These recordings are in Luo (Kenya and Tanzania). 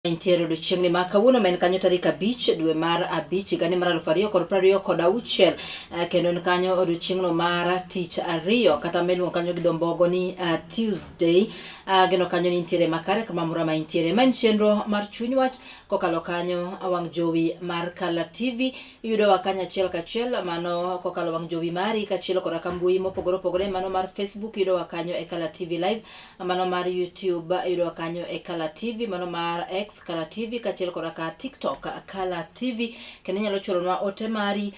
Intiero odiochieng'ni ma kawuono ma en kanyo tarik 5 dwe mar 5 higani mar 2026 kendo en kanyo odiochieng'no mar tich ariyo kata miluongo kanyo gi dhombogo ni Tuesday. Gino kanyo ni intiere makare kama mora ma intiere ma en chenro mar chuny wach kokalo kanyo wang' jowi mar Kala TV. Iyudowa kanyo achiel kachiel mano kokalo wang' jowi mari kachiel koda ka mbui mopogore opogore, mano mar Facebook iyudowa kanyo e Kala TV Live, mano mar YouTube iyudowa kanyo e Kala TV, mano mar X Kala TV kachiel koda ka TikTok Kala TV. Kendo inyalo chulonwa ote mari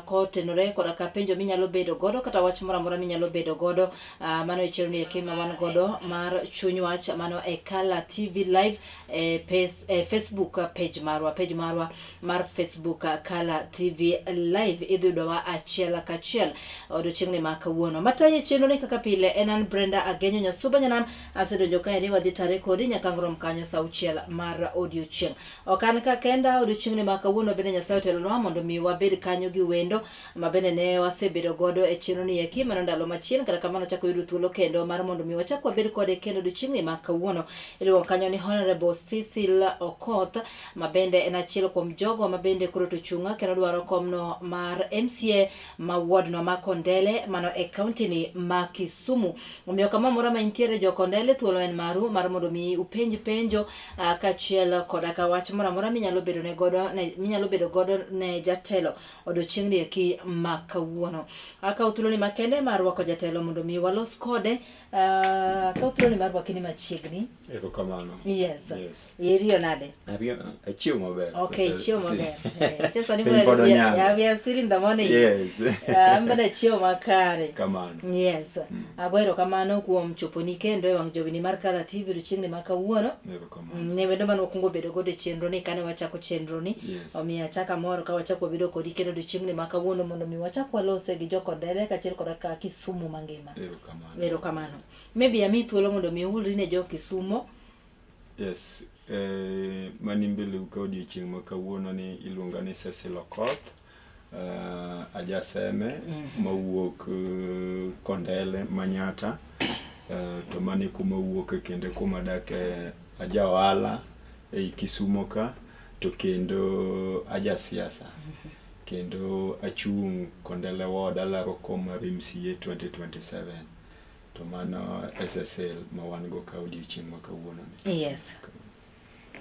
kotenore koda ka penjo minyalo bedo godo kata wach moro amora minyalo bedo godo, mano e chenro ni ma wan godo mar chuny wach, mano e Kala TV Live Facebook page marwa mar Facebook Kala TV Live. Idhudowa achiel kachiel odiochieng'ni ma kawuono. Mataye chenro ni kaka pile en an Brenda Agenyo Nyasuba Nyanam. Asedonjo kae ni wadhi tare kodi nyaka ngrom kanyo saa auchiel mar odiochieng'. Okan ka kenda odiochieng'ni ma kawuono bende Nyasaye otelonwa mondo mi wabed kanyo gi wendo ma bende ne wasebedo godo e chenro ni eki mano ndalo machien, kata kamano chako yudo thuolo kendo mar mondo mi wachak wabed kode kendo odiochieng'ni ma kawuono. Iluongo kanyo ni Honorable Cecil Okoth ma bende en achiel kuom jogo ma bende koro to chunga kendo dwaro komno mar MCA ma ward no ma Kondele mano e county ni ma Kisumu. Omiyo kama mora ma intiere jo Kondele, thuolo en maru mar mondo mi upenj penjo kachiel koda ka wach moro amora minyalo bedo godo ne jatelo odiochieng'ni eki ma kawuono. Akaw thuoloni makende mar rwako jatelo mondo mi walos kode. Akaw thuoloni mar rwakini machiegni. Erokamano. Yes. Iriyo nade? Achiew maber. Okay, chiew maber. Just anybody have you seen in the morning? Yes. Ambana chiew makare. Kamano. Yes. Agoero kamano kuom choponi kendo e wang' jowini mar Kala TV odiochieng'ni ma kawuono. Erokamano. Ne wendo mane wakungo bedo godo e chenro ni kane wachako chenro ni. Yes. Omiyo achaka moro ka wachako bedo kodi kendo odiochieng'ni ma kawuono mondo mi wachak walose gi jo Kondele kachiel koda ka Kisumu mangima. Erokamano. Maybe ami thuolo mondo mi ulri ne jo Kisumu. Yes. Mani mbele uka odiochieng' ma kawuono ni iluonga ni Cecil Okoth. Ajaseme mawuok Kondele Manyata. To mani kuma wuok kendo kuma dake aja ohala ei Kisumu ka, to kendo aja siasa. Kendo achung' Kondele ward alaro kom mar MCA 2027. To mano SSL ma wan go ka odiochieng' ma kawuono ni. Yes.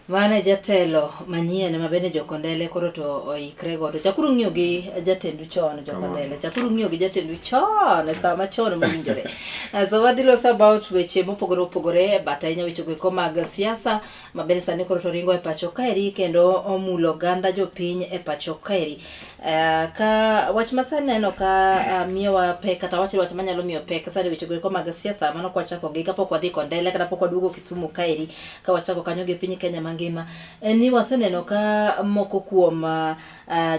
Wane jatelo manyien ma bende jo Kondele koro to oikre godo. Chakuru ng'iyo gi jatendu chon jo Kondele. Chakuru ng'iyo gi jatendu chon sama chon mowinjore. So wadhi loso about weche mopogore opogore, but ahinya weche go mag siasa ma bende sani koro to ringo e pacho kaeri kendo omulo ganda jopiny e pacho kaeri. Ka wach masani neno ka miyowa pek kata wach manyalo miyo pek sani weche go mag siasa mano kwa chako gi kapok wadhi Kondele kata pok waduogo Kisumu kaeri ka wachako kanyo gi piny Kenya ngima. Ni waseneno ka moko kuom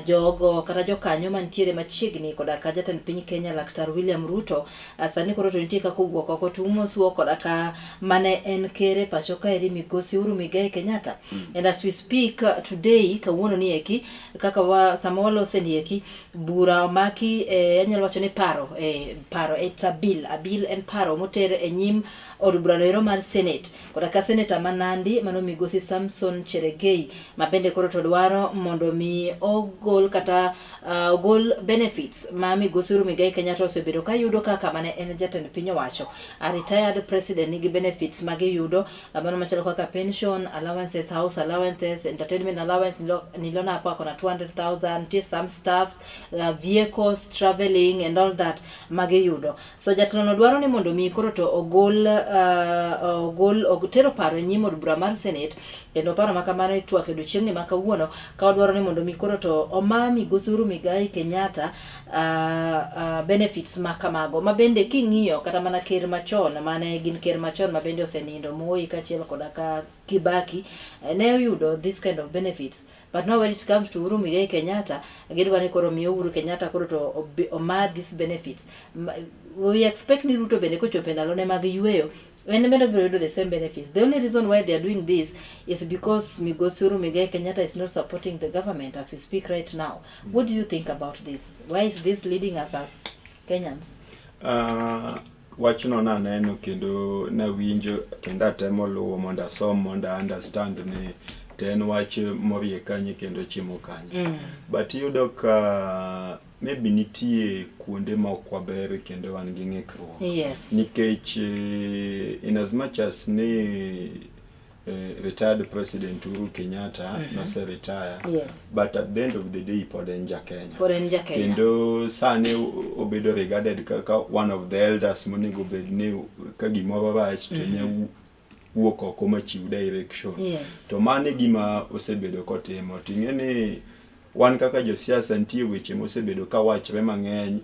jogo kata jokanyo mantiere machiegni koda ka jatend piny Kenya Laktar William Ruto sani koro to nitie kaka owuok oko to umosuo koda ka mane en kere pacho kaeri Migosi Uhuru Muigai Kenyatta. And as we speak today kawuono ni eki kaka sama walose ni eki bura omaki anyalo wacho ni paro it's a bill en paro moter e nyim od bura noero mar Senate koda ka Senator Manandi mano Migosi Samson Cherengei ma bende koro to dwaro mondo mi ogol kata ogol benefits ma Migosi Uhuru Muigai Kenyatta osebedo ka yudo kaka mane en jatend piny owacho. A retired president nigi benefits ma giyudo mano machalo kaka pension allowances, house allowances, entertainment allowance nilona hapo akona 200,000, some staffs, vehicles, traveling and all that magiyudo. So jatelo dwaro ni mondo mi koro to ogol tero paro e nyim od bura mar Senate kendo paro makamano itwak e odiochieng'ni ma kawuono ka odwaro ni mondo mi koro to oma Migosi Uhuru Muigai Kenyatta benefits makamago ma bende king'iyo kata mana ker machon mane gin ker machon ma bende osenindo Moi kachiel koda ka Kibaki ne oyudo this kind of benefits. But now when it comes to Uhuru Muigai Kenyatta, gidwa ni koro miyo Uhuru Kenyatta koro to oma these benefits. We expect ni Ruto bende kochopo ndalone mag yueyo when the men do the same benefits. The only reason why they are doing this is because Migosi Uhuru Muigai Kenyatta is not supporting the government as we speak right now. What do you think about this? Why is this leading us as Kenyans? wachno naneno kendo nawinjo kendo atemo luwo mondo asom mondo understand ni ten wach morie kanye kendo chimo kanye. But yudo ka maybe nitie kuonde ma ok waber kendo wan gi ng'ikruok. Yes. Nikech in as much as ni retired President Uhuru Kenyatta nose retire, yes, but at the end of the day pod en Jakenya. Pod en Jakenya. Kendo sani obedo regarded kaka one of the elders monego bed ni ka gimoro rach to ne wuok oko machiw direction. Yes. To mane gima osebedo kotimo. Ting'e ni wan kaka josiasa nitie weche mosebedo ka wachre mang'eny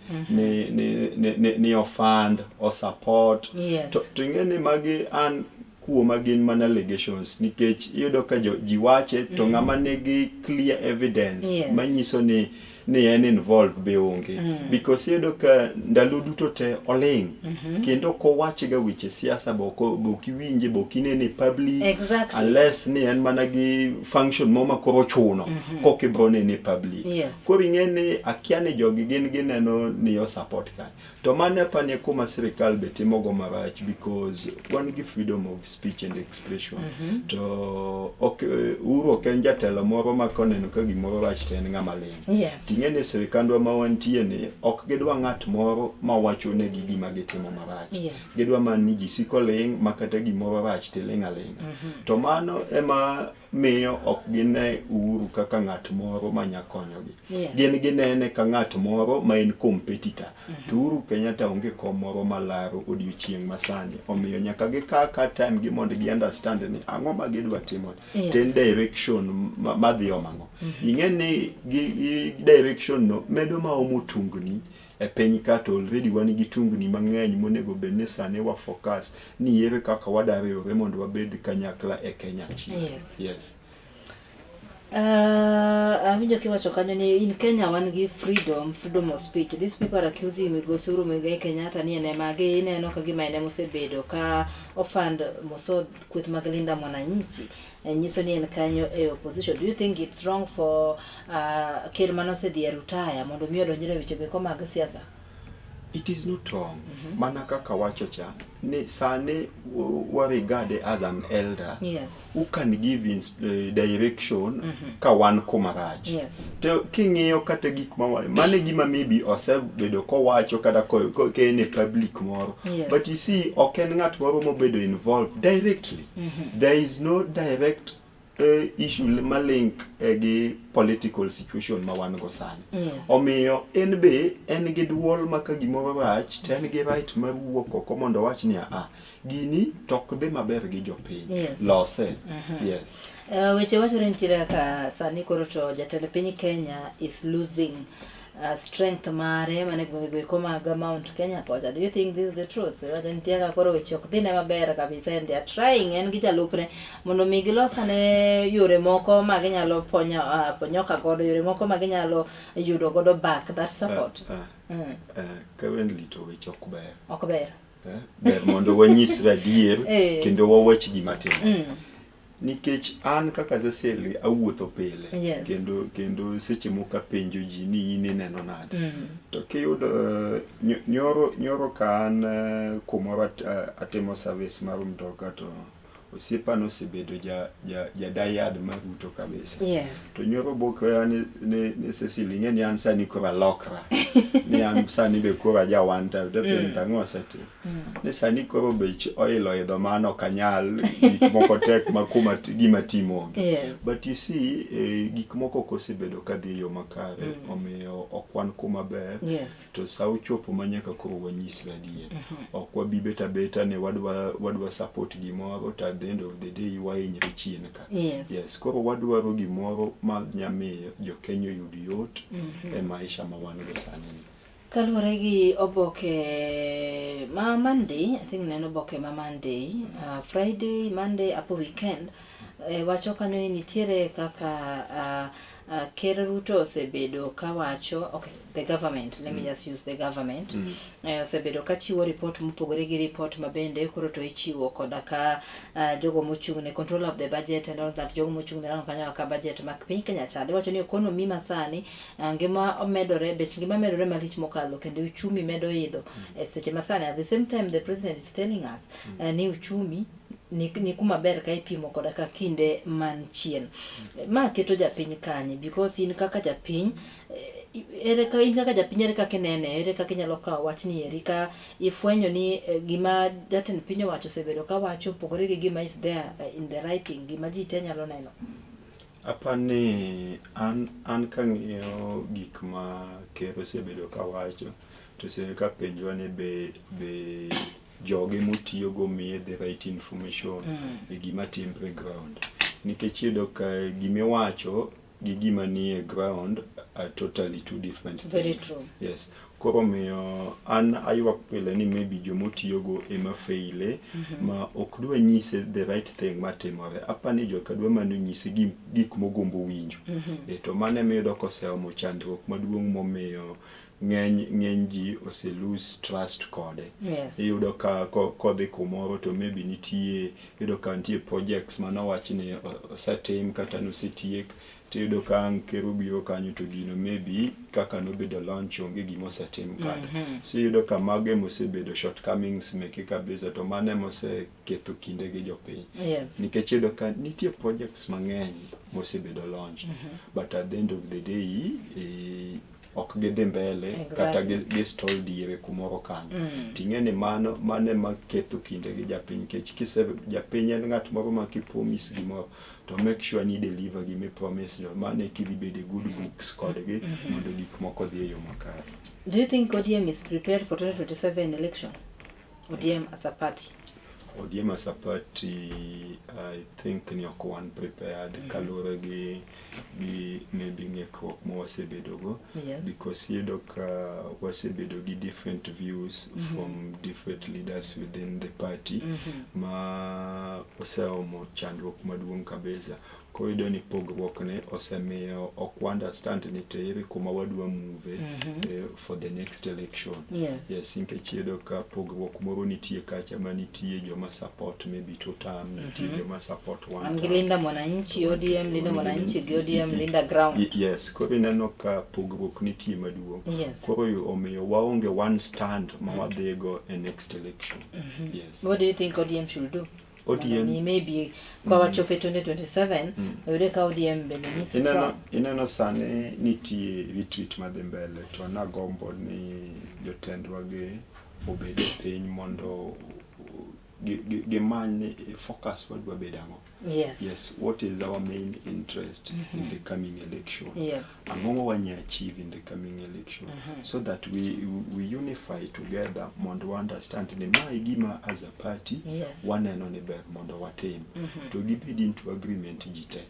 ni ofund o support. Yes. To ting'e ni magi an kuoma gin mana allegations nikech iyudo ka ji wache to ng'ama nigi clear evidence Yes. manyiso ni en involved be onge. Because iyudo ka ndalo duto te oling kendo kowach ga weche siasa bokiwinje bokinene public. Exactly. Unless ni en mana gi function moma koro chuno kokibro nene public. Yes. Koro ing'eni akia ni jogi gin gineno ni yo support ka. To mane pane kuma sirikal be timogo marach because wan gi freedom of speech and expression. To Uhuru ok en jatelo moro ma koneno ka gimoro rach to en ng'ama ling. Yes. Ting'e ni sirikandwa ma wantie ni ok gidwa ng'at moro ma wacho ne gima gitimo marach. Yes. Gidwa man ni ji siko ling makata gimoro rach to ling alinga. To mano ema miyo ok gine Uhuru kaka ng'at moro ma nyakonyogi. Yes. Gin ginene ka ng'at moro ma en competitor. To Uhuru Kenyatta onge komoro malaro odiochieng' masani. Omiyo nyaka gikaka time gi mondo gi understand ni ang'o ma gidwa timo. Yes. Ten direction madhi omango. Ing'e ni direction no medo ma omo tungni e piny ka to already wan gi tungni mang'eny monego bed ni sani wa focus ni ere kaka wadariwore mondo wabed kanyakla e Kenya achiel. Yes. Yes. Awinjo kiwacho kanyo ni in Kenya wan gi freedom of speech. These people are accusing Migosi Uhuru Muigai Kenyatta ni ene mage ineno ka gima ene mosebedo ka ofund moso kweth mag linda mwananchi. Nyiso ni en kanyo e opposition. Do you think it's wrong for Ker Manose di retire mondo mi odonjre weche be mag siasa? It is not wrong. Mana kaka wacho cha ni sani wa regarded as an elder. Yes. Who can give direction ka wan kumarach. Yes. To king'iyo kata gik mane gima maybe osebedo kowacho kata ko ne public moro. Yes. But you see ok en ng'at moro mobedo involved directly. There is no direct issue malink gi political situation ma wan go sani. Yes. Omiyo en be en gi duol maka gimoro rach to en gi right mar wuok oko mondo wach ni gini tok dhi maber gi jopiny. Yes. Lose. Yes. Weche wachore nitiere ka sani koro to jatelo piny Kenya is losing strength mare mane gweko mag Mount Kenya kocha. Do you think this is the truth? Wacha nitie ka koro weche ok dhine maber kabisa and they are trying en gi jalupne mondo mi gilosane yore moko ma ginyalo ponyoka godo, yore moko ma ginyalo yudo godo back that support. Currently to weche ok ber. Ok ber. Ber mondo wanyis adier kendo wawach gima timo. Nikech an kaka zaseli awuotho pile. Yes. Kendo seche moko penjo ji ni in neno nade. To kiyudo nyoro ka an kumoro atimo service mar mtoka to osiepa no sebedo ja dayad maruto kabisa. Yes. To nyoro boko ne Cecily ngeni an sani kora lokra. Ni an sani be kora ja wanta depend tango sati. Ne sani koro be oilo idho mano kanyal gik moko tek makuma gima timo. Yes. But you see gik moko kosebedo kadhi yo makare omiyo okwan kuma ber. Yes. To sa uchopo manyaka koro wanyis adier. Ok wabi beta ne wadwa support gimoro to the end of the day wainyre chien ka. Yes. Yes, koro wadwaro gimoro ma nyamiyo jo Kenya yud yot e maisha ma wan go sani. Kaluwore gi oboke ma Monday, I think neno oboke ma Monday, Friday, Monday, apo weekend, wacho kanyo ni nitiere kaka Ker Ruto osebedo kawacho, okay, the government, let me just use the government, osebedo kachiwo report mopogore gi report mabende koro to ichiwo koda ka jogo mochung' ne control of the budget and all that, jogo mochung' ne rango kanyo ka budget mak piny Kenya cha. Wacho ni economy masani ngima omedore, bech ngima medore malich mokalo kendo uchumi medo idho seche masani. At the same time the president is telling us ni uchumi ni kuma ber ka ipimo koda ka kinde man chien. Ma keto japiny kanye, because in kaka japiny ere kaka japiny ere kaka inene, ere kaka inyalo kawo wachni eri ka ifwenyo ni gima jatend piny owacho osebedo ka wacho pogore gi gima is there in the writing, gima ji te nyalo neno. Apani an kang'iyo gik ma ker osebedo ka wacho to se ka penjwa ni be joge motiyogo miye the right information e gima timre ground, nikech iyudo ka gimiwacho gi gima nie ground are totally two different things. Very true. Yes. Koro miyo an ayuak pile ni maybe jomotiyogo ema faile ma ok dwa nyise the right thing matimore. Apani joka dwa mano nyise gik mogombo winjo. To mane miyudo koseomo chandruok maduong' momiyo ng'eny ji ose lose trust kode. Yes. Iyudo ka kodhi kumoro to maybe iyudo ka nitie projects manowach ni osetim kata nosetiek, tiyudo ka ang' ker obiro kanyo to gino maybe kaka nobedo launch onge gima osetim kata. So iyudo ka mage mosebedo shortcomings meke kabisa, to mane moseketho kinde gi jopiny. Yes. Nikech iyudo ka nitie projects mang'eny mosebedo launch, but at the end of the day ok gidhi mbele kata gistol diere kumoro kanyo. Ting'e ni mane maketho kinde gi japiny, nikech japiny en ng'at moro ma kipromise gimoro to make sure ni deliver gimi promise, mane kidhi bede good books kodgi mondo gik moko dhi e yo makare. Do you think ODM is prepared for 2027 election? ODM as a party? ODM as a party, I think ni ok wan prepared kalure gi maybe ng'ekruok ma wasebedogo. Yes. Because iyudo ka wasebedo gi different views from different leaders within the party ma oseomo chandruok maduong' kabisa. Koro iyudo ni pogruok ne osemiyo ok understand ni to ere kuma wadwa move for the next election. Yes. Yes, nikech iyudo ka pogruok moro nitie kacha manitie joma support maybe two term, nitie joma support one term. Linda Mwananchi, ODM, Linda Mwananchi, ODM, Linda Ground. Yes, koro ineno ka pogruok nitie maduong'. Yes. Koro omiyo waonge one stand ma wadhigo e next election. Yes. What do you think ODM should do? ODM maybe kwa wachope 2027 yude ka ODM bende ni strong. Ineno sane nitie retreat madhi mbele, to nagombo ni jotendwa gi obed piny mondo gimany focus wadwa bedang'o. Yes. Yes, what is our main interest in the coming election? Yes. Ang'o wanya achieve in the coming election, so that we unify together mondo we understand ni mai gima as a party waneno ni ber mondo watim to gibed into agreement jite.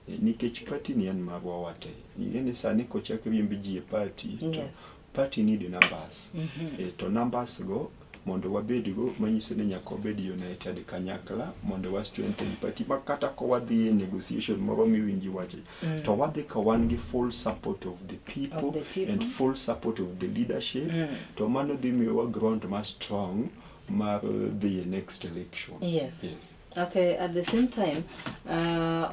Nikech party ni en marwa wate. Ing'eni sani kochak riemb ji e party, party need numbers. To numbers go mondo wabedgo manyiso ni nyaka wabed united kanyakla mondo wa strengthen party makata ko wadhi negotiation moro miwinji wache to wadhi ka wan gi full support of the people and full support of the leadership to mano dhi miyo ground ma strong mar the next election. Yes. Okay, at the same time,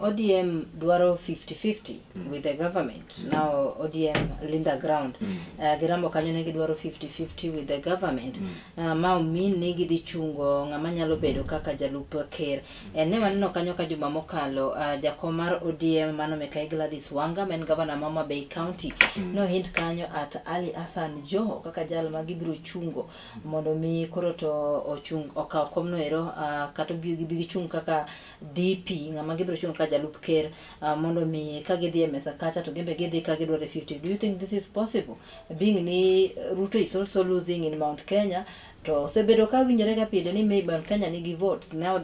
ODM dwaro 50-50 with the government. Now ODM Linda Ground. Girambo kanyo negi dwaro 50-50 with the government. Ma min negi dhi chungo ng'ama nyalo bedo kaka jalup ker. Ne waneno kanyo ka juma mokalo jakom mar ODM mano Mekai Gladys Wanga, men governor Mama Bay County. No hint kanyo at Ali Hassan Joho kaka jal ma gibiro chungo mondo mi koro to ochung okaw komno ero kato bi chung kaka DP ng'ama gibiro chung ka jalup ker mondo mi ka gidhi e mesa kacha to gembe gidhi ka gidwaro 50. Do you think this is possible, being ni Ruto is also losing in Mount Kenya to sebedo ka winjore ka pile ni maybe Mount Kenya nigi votes now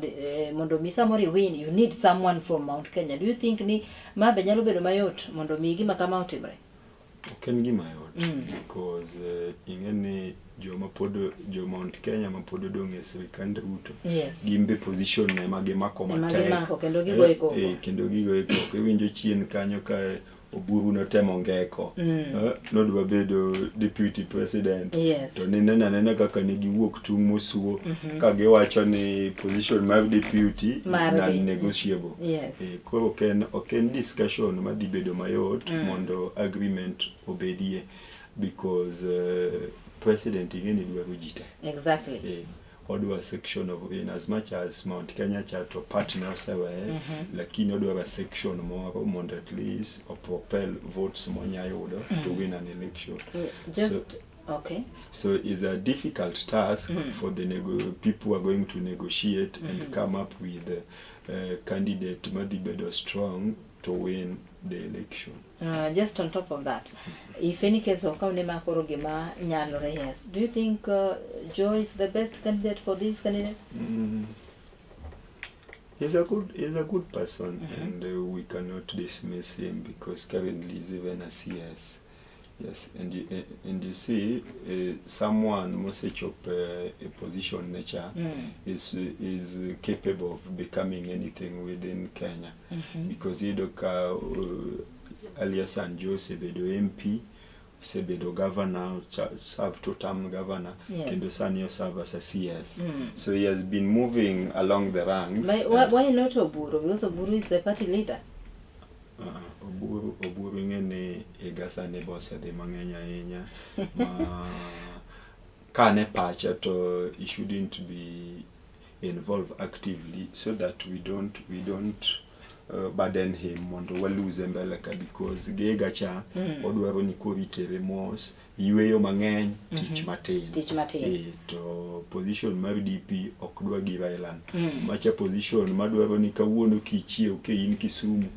mondo mi samori win you need someone from Mount Kenya? Do you think ni mabe nyalo bedo mayot mondo mi gima kama otimre? Ken gima yot because ing'eni jo Mount Kenya ma pod odong' e sirikand Ruto gimbe position ne ma gimako matek kendo gigo eko kendo gigo eko iwinjo chien kanyo ka Oburu notemo ngeko nodwa bedo deputy president. Yes. To nena kaka ne giwuok tung' mosuo ka giwacho ni position mar deputy is non-negotiable. Yes. Koro ok en discussion madhi bedo mayot mondo agreement obedie, because president ing'eni dwaro ji te. Exactly. Odwa section of, in as much as Mount Kenya to partner oseweye, lakini odwa section moro mondo at least propel votes monyayudo to win an election. So it's a difficult task for the people who are going to negotiate and come up with a candidate madhi bedo strong to win the election. Just on top of that, if any case wakawne makoro gima nyalore, yes, do you think Joe is the best candidate for this candidate? He's a good person, and we cannot dismiss him because currently he's even a CS. Yes, and you see, someone must of a position nature is capable of becoming anything within Kenya, because you look alias and Joe Sebedo MP, Sebedo governor, served 2-term governor, Kendo Sanyo served as a CS. So he has been moving along the ranks. Why not Oburu? Because Oburu is the party leader. Oburu ngene egasa ne boss de mangenya enya kane pacha to he shouldn't be involved actively, so that we don't burden him mondo waluze mbeleka, because gegacha odwaro ni koritere mos yweyo mang'eny tich matin to position mar DP ok dwa gi Railan macha position madwaro ni kawuono kichiew ke in Kisumu,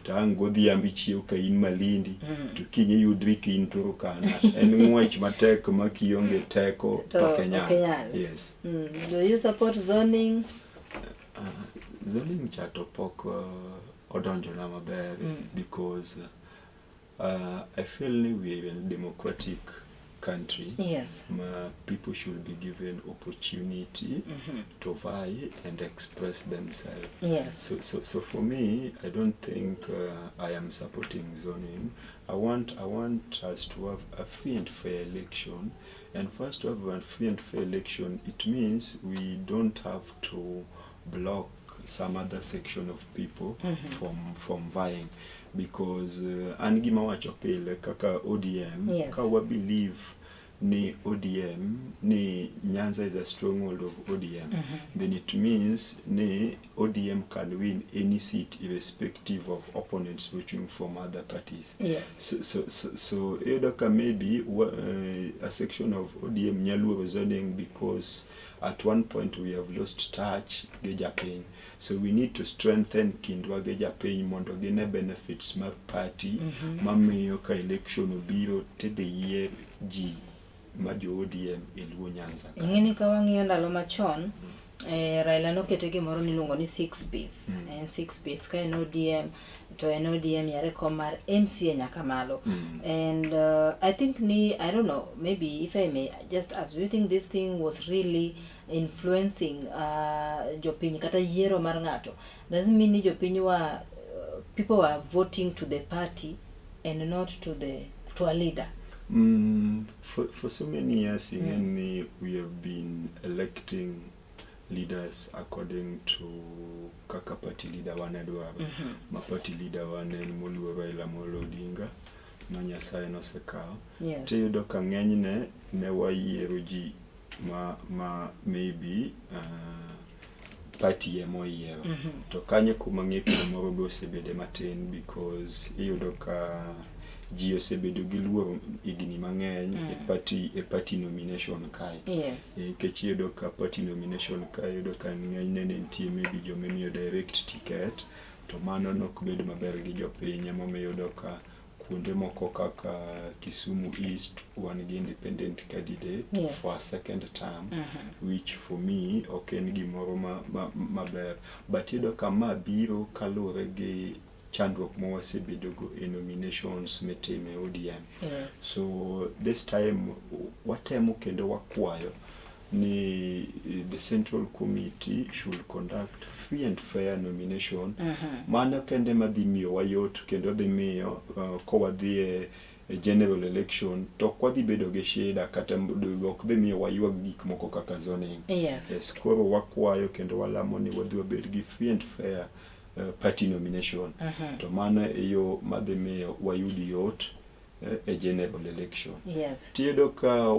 tang godhiambi chiew ka in Malindi, to kinyi yudri ki in Turkana. En ng'wech matek ma kionge teko to Kenya. Yes. Do you support zoning? Zoning chato pok odonjo na maber, because I feel we are in a democratic country. Yes. People should be given opportunity to vie and express themselves. Yes. So for me, I don't think I am supporting zoning. I want us to have a free and fair election. And first, to have a free and fair election, it means we don't have to block some other section of people from vying, because angima wacho pile kaka ODM, kawa believe ni ODM ni Nyanza is a stronghold of ODM, then it means ni ODM can win any seat irrespective of opponents voting from other parties. Yes. So Edoka maybe a section of ODM nyaluo zoning, because at one point we have lost touch Gejapeng. So we need to strengthen kindwa Gejapeng mondo gine benefits mar party mamiyo ka election obiro tedhe yie ji majo ODM eluo Nyanza. Ing'eni ka wang'iyo ndalo machon Raila nokete gimoro niluongo ni 6 piece. En 6 piece ka en ODM to en ODM yare kom mar MCA nyaka malo. And I think I don't know, maybe if I may just ask, do you think this thing was really influencing jopiny kata yiero mar ng'ato? Doesn't mean ni jopiny people were voting to the party and not to a leader. For so many years, we have been electing leaders according to kaka party leader wanedwa. Ma party leader wane moluo Raila Amolo Odinga, ma Nyasaye nosekao. Tiyudo ka ng'enyne ne wayiero ji ma maybe party emoyiero. To kanyo kuma ng'eto moro be osebede matin, because iyudo ka ji osebedo gi luoro igni mang'eny e party nomination kae. Kech iyudo ka party nomination kae iyudo ka ng'enyne nitie maybe joma imiyo direct ticket, to mano nok bedo maber gi jopiny, emomiyo iyudo ka kuonde moko kaka Kisumu East wan gi independent candidate for a second term, which for me ok en gimoro maber, but iyudo ka ma biro kaluwore gi chandruok mowasebedogo e nominations metime ODM. So this time watemo kendo wakwayo ni the Central Committee should conduct free and fair nomination. Mano kende madhi miyo wayot kendo dhi miyo kowadhi e general election to kwadhi bedo gi shida kata ok dhi miyo wayuag gik moko kaka zoning. Yes. Koro wakwayo kendo walamo ni wadhi wabed gi free and fair party nomination. To mano e yo madhi miyo wayudi yot a general election. Yes. Tiyudo ka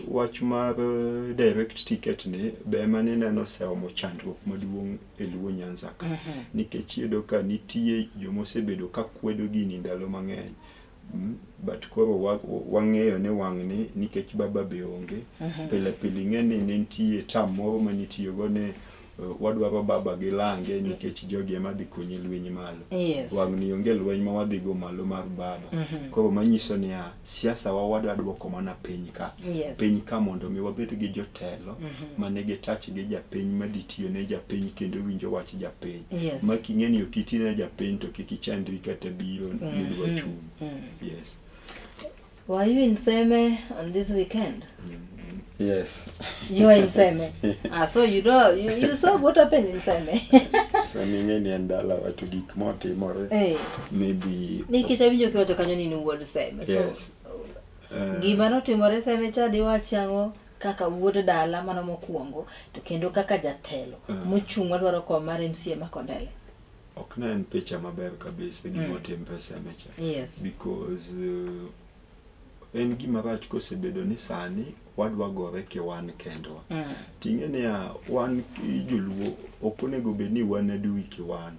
wach mar direct ticket ni be mane neno seomo chandruok maduong' e Luo Nyanza ka. Nikech iyudo ka nitie jomosebedo ka kwedo gini ndalo mang'eny. But koro wang'eyo ne wang'ni nikech baba be onge. Pile ng'eni ne nitie tam moro manitiyogo ne wadwaro baba gi lange nikech jogi ema dhi konye lweny malo. Wang'ni onge lweny ma wadhi go malo mar baba. Koro manyiso ni siasa wadwa duoko mana piny ka. Piny ka mondo mi wabed gi jotelo manigi touch gi japiny madhi tiyo ne japiny kendo winjo wach japiny. Ma king'eni ok iti ne japiny to kik ichandri kata biro yudo chung'. Yes. Were you in Seme on this weekend? Yes. You were in Seme. So you saw what happened in Seme. So ningeni andala watu gik motimore. Maybe nikech awinjo kiwacho kanyo ni wuod Seme. Yes. Gima notimore Seme chadi wachang'o kaka wuod dala mano mokuongo to kendo kaka jatelo mochung' wadwaro ko mar MCA Makondele. Ok na en picha maber kabisa gima otimre Seme cha. Yes. Because en gima rach kosebedo ni sani wadwa gore kiwan kendwa. Ting'eni wan joluo ok onego bed ni wan adui kiwan.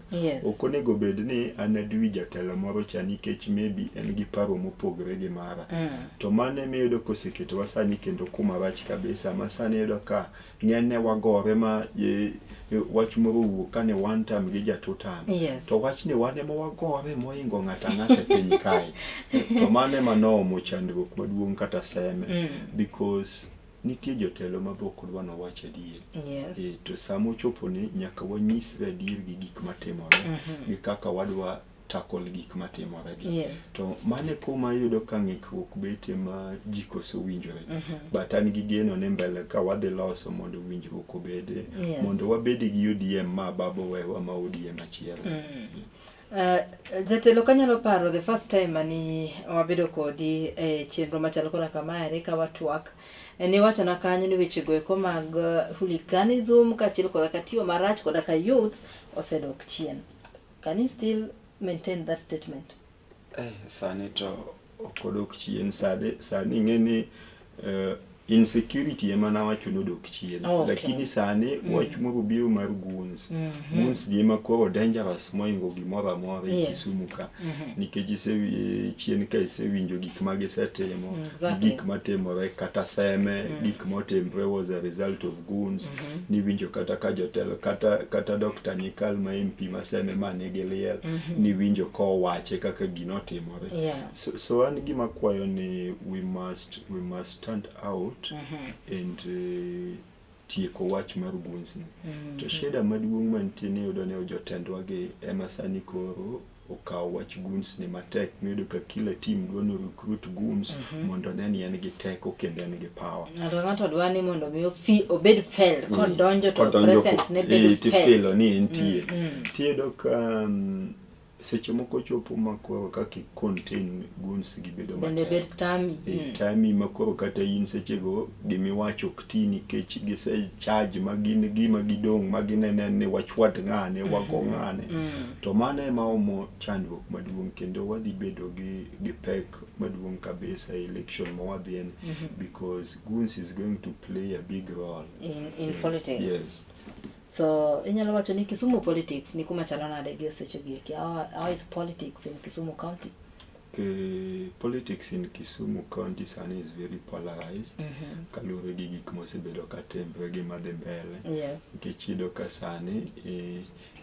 Ok onego bed ni an adui jatelo moro cha nikech maybe en gi paro mopogre gi mara. To mane miyudo koseketowa sani kendo kuma rach kabisa ma sani yudo ka ng'ene wagore ma wach moro wuok kane wan tam gi jatutam. To wach ni wan ema wagore moingo ng'ata ng'ata piny kae. To mane manomo chandruok maduong' kata Seme because nitie jotelo mabok dwa no wach adier. To samo chopo ni nyaka wanyisre adier gi gik matimore gi kaka wadwa tackle gik matimore gi. To mane kuma yudo ka ng'ikruok bete ma jikoso winjore. But an gi geno ne mbele ka wadhi loso mondo winjruok obede mondo wabedi gi ODM ma babo wewa ma ODM achiel. Jatelo kanyalo paro the first time mani wabedo kodi chenro machalo kora kamae ka watwak ni wacho na kanyo ni weche goeko mag hooliganism kachiel koda katiyo marach koda ka youth osedok chien. Can you still maintain that statement? Sani to okodok chien sani ng'eni insecurity ema na wacho nodok chien. Lakini sani wach moro biro mar goons. Goons gi ema koro dangerous moingo gimoro amora e Kisumu ka. Nikech chien ka isewinjo gik ma gisetimo, gik matimore kata Seme, gik motimre was a result of goons. Niwinjo kata ka jotelo kata Dr. Nyikal ma MP ma Seme mane gi liel niwinjo ko wache kaka gino timore. So an gima kwayo ni we must stand out and tieko wach mar goons ni. To shida maduong' mantie ni yudo ne jotendwa gi ema sani koro okawo wach goons ni matek. Miyudo ka kila team dwa no recruit goons mondo ne en gi teko kendo en gi power. Ng'ato dwa ni mondo mi obed failed kodonjo to presence ne bed failed ni entie. Tiyudo ka seche moko chopo makoro kaka contain goons gi bedo matek. Tami makoro kata in seche go gimiwacho kti nikech gise charge magin gima gidong' maginene ni wachwat ng'ane wago ng'ane. To mane ma omo chandruok maduong' kendo wadhi bedo gi pek maduong' kabisa election ma wadhi en because goons is going to play a big role in politics. Yes. So inyalo wacho ni Kisumu politics ni kuma chalo nade gi seche gi. How is politics in Kisumu County? Politics in Kisumu County sani is very polarized. Kalure gi gik mosebedo katembre gi madhi mbele. Nikech iyudo ka sani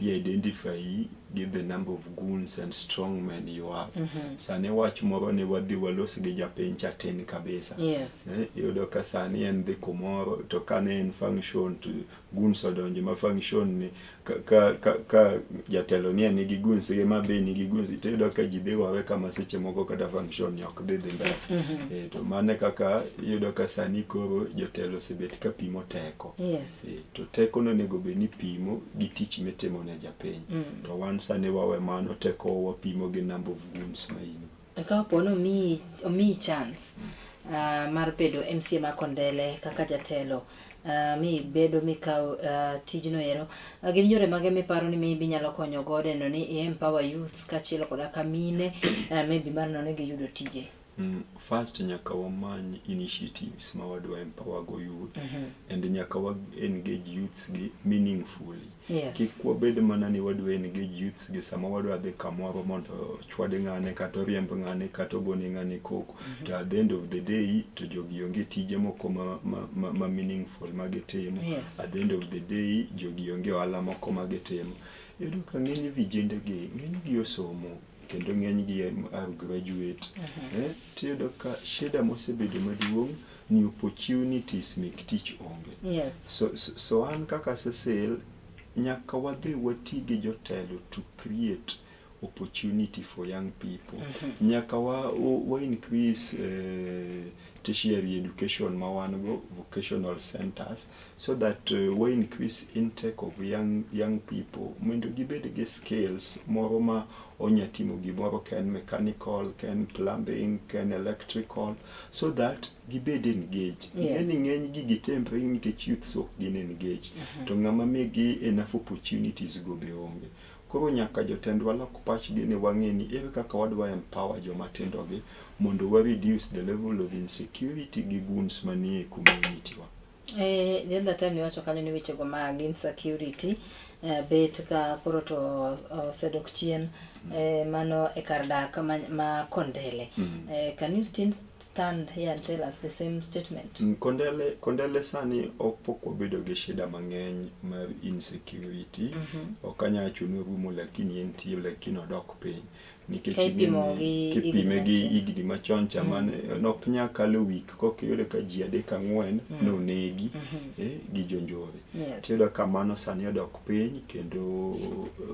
identify gi the number of goons and strong men you have. Sani wach moro ni wadhi walos gi japiny cha tin kabisa. Yes. Iyudo ka sani en dhi kumoro to kane en function to goons odonjo ma function ni ka jatelo ni nigi goons ge ma be nigi goons to iyudo ka ji dhi wawe kama seche moko kata function ni ok dhi mbele. To mane kaka iyudo ka sani koro jotelo osebet ka pimo teko. Yes. To teko no nego be ni pimo gi tich mitimo ne japiny. To wan sani wawe mano teko wapimo gi number of goons ma in. Ka pono mi chance mar bedo MCA ma Kondele kaka jatelo, mi bedo mi kaw tijno ero, gin yore mage miparo ni mi binyalo konyo godo no ni empower youth kaachiel koda ka mine maybe mar nono gi yudo tije. First nyaka wamany initiatives ma wadwa empower go youth and nyaka wa engage youths gi meaningfully. Yes. Kik wabed mana ni wadwa engage youths gi sama wadwa dhi kamoro mondo chwade ng'ane kata riemb ng'ane kata ogone ng'ane koko. To at the end of the day to jogi onge tije moko ma meaningful ma gitimo. Yes. At the end of the day jogi onge ohala moko ma gitimo. Iyudo ka ng'eny vijende gi osomo kendo ng'eny gi are graduate. Tiyudo ka shida mosebedo maduong' ni opportunities mek tich onge. Yes. So an kaka Cecil nyaka wadhi wati gi jotelo to create opportunity for young people. Nyaka wa increase tertiary education ma wan go, vocational centers, so that we increase intake of young people mondo gibed gi skills moro ma onya timo gimoro ken mechanical, ken plumbing, ken electrical, so that gibed engaged. Yes. Ng'eny gi gitembre nikech youth sok gin engaged. To ng'ama migi enough opportunities go be onge. Koro nyaka jotendwa lok pachgi ni wang'eni ere kaka wadwa empower joma tindo gi mondo wa reduce the level of insecurity gi goons manie community wa. The other time ni wacho kanyo ni weche go mag insecurity bet ka koro to sedok chien mano e kar dak ma Kondele. Can you still stand here and tell us the same statement? Kondele sani opok wabedo gi shida mang'eny mar insecurity. Okanya chuno rumo lakini entie lakini odok piny. Nikech kipime gi igni machon chamane nok nyakalo week kokiyudo ka ji 3-4 nonegi gi jonjore. Tiyudo ka mano sani odok piny kendo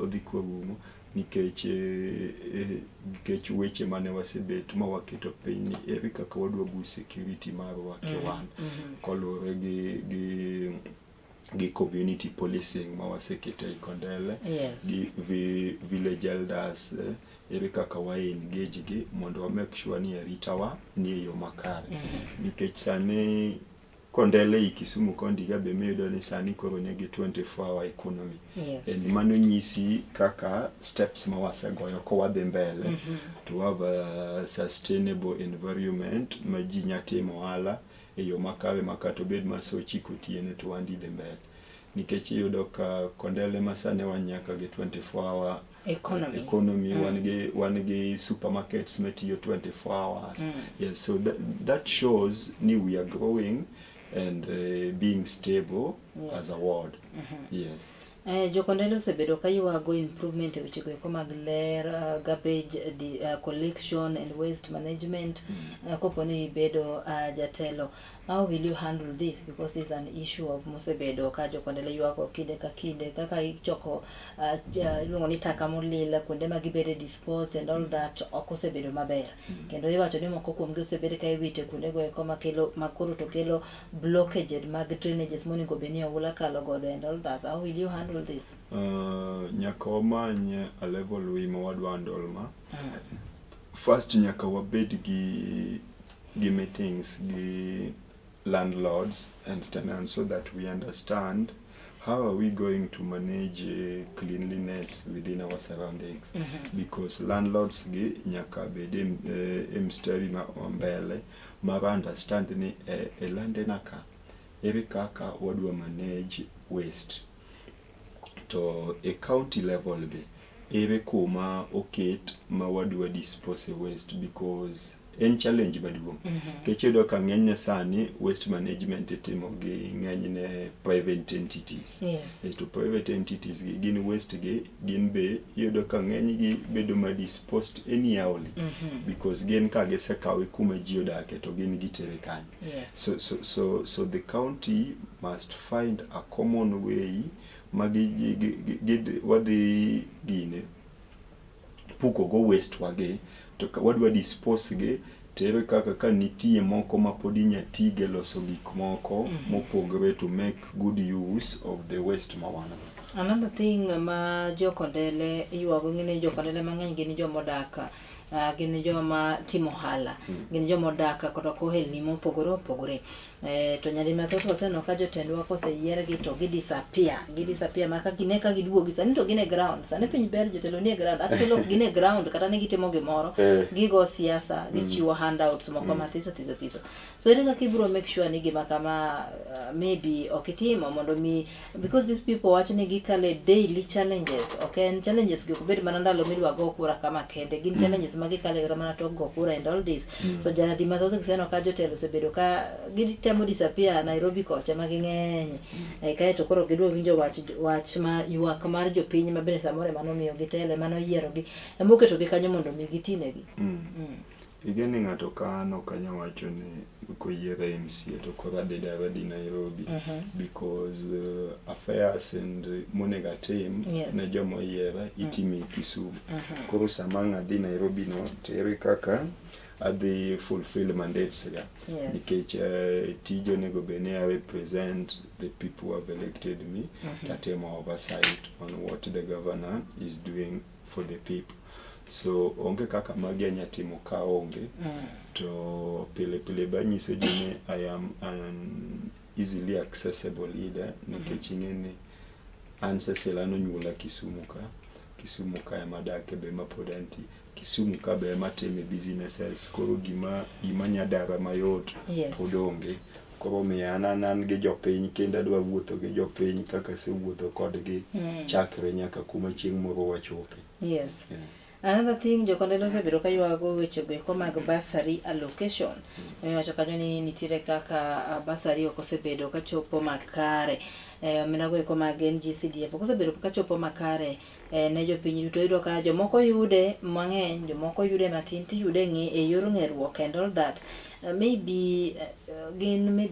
odhi kurumo nikech weche mane wasebet ma waketo piny ni ere kaka wadwa bu security marwa kewan kolure gi community policing ma waseketo e Kondele. Yes. Gi village elders ere kaka wa engage gi mondo wa make sure ni aritawa ni yo makare. Nikech sani Kondele i Kisumu kondi ga be medo ni sani koro ne gi 24-hour economy. Yes. And mano nyisi kaka steps ma wasegoyo ko wadhi mbele to have a sustainable environment ma ji nyatimo ohala e yo makare makato bed masochi kotiene to wandi dhi mbele. Nikech iyudo ka Kondele masane wanyaka gi 24-hour economy. One gi supermarkets metiyo 24 hours. Yes, so that shows ni we are growing and being stable. Yes. As a ward. Yes. Jo Kondele osebedo ka yuago improvement e weche go mag ler, garbage collection and waste management. Koponi bedo jatelo, how will you handle this? Because this is an issue of mosebedo ka jo Kondele yuago kinde ka kinde kaka ichoko iluongo ni taka molil kuonde ma gibede disposed and all that okosebedo maber. Kendo iwacho ni moko kuom gi osebedo ka iwite kuonde go eko makoro to kelo blockage mag drainages monego beni oula kalo godo and all that. How will you handle this? Nyaka wamany a level wi ma wadwa handle ma. First nyaka wabed gi meetings gi landlords and tenants so that we understand how are we going to manage cleanliness within our surroundings. Because landlords gi nyaka bede mstari ma mbele ma understand ni lande naka ere kaka wadwa manage waste. To a county level be ere kuma oket ma wadwa dispose waste, because en challenge maduong'. Kech iyudo ka ng'enyne sani waste management itimo gi ng'enyne private entities. To private entities gi gin waste gi gin be iyudo ka ng'enygi bedo ma disposed anyhowly because gin ka gisekawe kuma ji odake to gin gitere kanyo. So the county must find a common way wadhi gine puko go waste wage to wadwa dispose ge tere kaka ka nitie moko ma pod inyatige loso gik moko mopogre to make good use of the waste mawana. Another thing ma jokondele yuago ng'ine jokondele mang'eny gin jomodaka gin joma timo hala gin jomodaka kata kohelni mopogore opogore to nyadi mathoth waseno ka jotendwa koseyiergi to gidisappear maka gine ka giduogi sani to gine ground sani piny ber jotelo nie ground akelo gine ground kata ne gitimo gimoro gigo siasa gichiwo handouts moko mathiso so ere kaka ibiro make sure ni gima kama maybe okitimo mondo mi because these people wacho ni gikale daily challenges and challenges gi kubed mana ndalo midwa go kura kama kende gin challenges magikale mana to go kura and all this so janadi mathoth giseno ka jotelo osebedo ka temo disappear Nairobi kocha maging'eny kae to koro giduo winjo wach ma ywak mar jopiny mabende samore manomiyo gitele manoyiero gi emoketo gi kanyo mondo mi gitinegi. Igeni ng'ato ka nokanyo wacho ni koyiere MCA to koro adhi Nairobi because affairs and monega team ne jomo yiera itimi Kisumu. Koro sama ng'adhi Nairobi no tere kaka adhi fulfill mandates ga nikech tijo nego bene I represent the people who have elected me tatemo oversight on what the governor is doing for the people. So onge kaka magi anyatimo ka onge to pile banyiso jine I am an easily accessible leader nikech ing'eni an seselano nyuola Kisumu ka emadake be mapodanti Kisumu ka be matime businesses koro gima nyadara mayot podonge koro miya an gi jopiny kendo adwa wuotho gi jopiny kaka sewuotho kodgi chakre nyaka kuma chieng' moro wachope. Another thing jokondele osebedo ka yuago weche go mag bursary allocation. Wacho kanyo ni nitiere kaka bursary ok osebedo ka chopo makare. Minago eko mag NGCDF ok osebedo ka chopo makare ne jopiny duto. Yudo ka jomoko yude mang'eny, jomoko yude matin, tiyude e yor ng'eruok and all that. Maybe